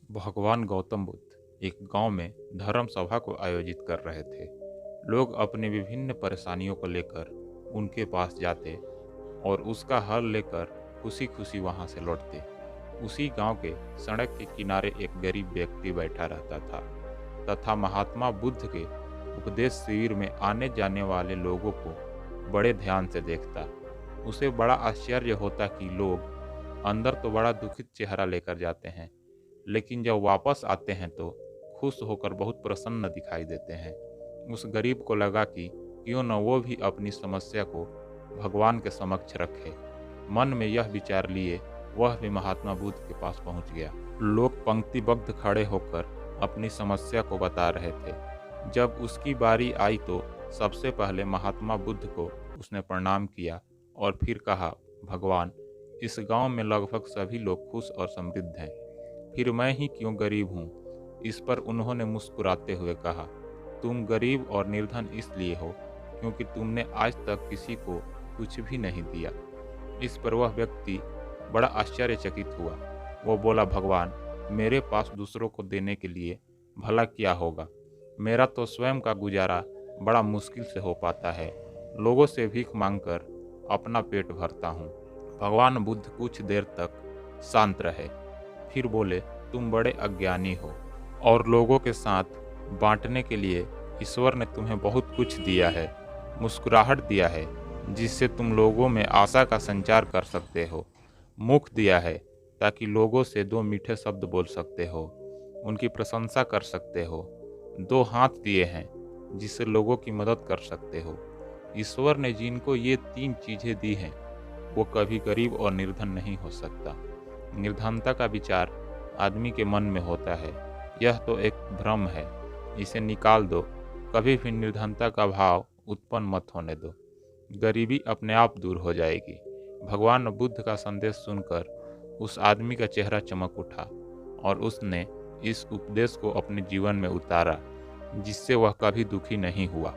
भगवान गौतम बुद्ध एक गांव में धर्म सभा को आयोजित कर रहे थे। लोग अपनी विभिन्न परेशानियों को लेकर उनके पास जाते और उसका हल लेकर खुशी खुशी वहां से लौटते। उसी गांव के सड़क के किनारे एक गरीब व्यक्ति बैठा रहता था तथा महात्मा बुद्ध के उपदेश शिविर में आने जाने वाले लोगों को बड़े ध्यान से देखता। उसे बड़ा आश्चर्य होता कि लोग अंदर तो बड़ा दुखित चेहरा लेकर जाते हैं, लेकिन जब वापस आते हैं तो खुश होकर बहुत प्रसन्न दिखाई देते हैं। उस गरीब को लगा कि क्यों न वो भी अपनी समस्या को भगवान के समक्ष रखे। मन में यह विचार लिए वह भी महात्मा बुद्ध के पास पहुंच गया। लोग पंक्तिबद्ध खड़े होकर अपनी समस्या को बता रहे थे। जब उसकी बारी आई तो सबसे पहले महात्मा बुद्ध को उसने प्रणाम किया और फिर कहा, भगवान, इस गांव में लगभग सभी लोग खुश और समृद्ध हैं, फिर मैं ही क्यों गरीब हूँ। इस पर उन्होंने मुस्कुराते हुए कहा, तुम गरीब और निर्धन इसलिए हो क्योंकि तुमने आज तक किसी को कुछ भी नहीं दिया। इस पर वह व्यक्ति बड़ा आश्चर्यचकित हुआ। वो बोला, भगवान, मेरे पास दूसरों को देने के लिए भला क्या होगा। मेरा तो स्वयं का गुजारा बड़ा मुश्किल से हो पाता है। लोगों से भीख मांगकर अपना पेट भरता हूँ। भगवान बुद्ध कुछ देर तक शांत रहे, फिर बोले, तुम बड़े अज्ञानी हो और लोगों के साथ बांटने के लिए ईश्वर ने तुम्हें बहुत कुछ दिया है, मुस्कुराहट दिया है जिससे तुम लोगों में आशा का संचार कर सकते हो, मुख दिया है ताकि लोगों से दो मीठे शब्द बोल सकते हो, उनकी प्रशंसा कर सकते हो, दो हाथ दिए हैं जिससे लोगों की मदद कर सकते हो। ईश्वर ने जिनको ये तीन चीज़ें दी हैं वो कभी गरीब और निर्धन नहीं हो सकता। निर्धनता का विचार आदमी के मन में होता है, यह तो एक भ्रम है, इसे निकाल दो। कभी भी निर्धनता का भाव उत्पन्न मत होने दो, गरीबी अपने आप दूर हो जाएगी। भगवान बुद्ध का संदेश सुनकर उस आदमी का चेहरा चमक उठा और उसने इस उपदेश को अपने जीवन में उतारा, जिससे वह कभी दुखी नहीं हुआ।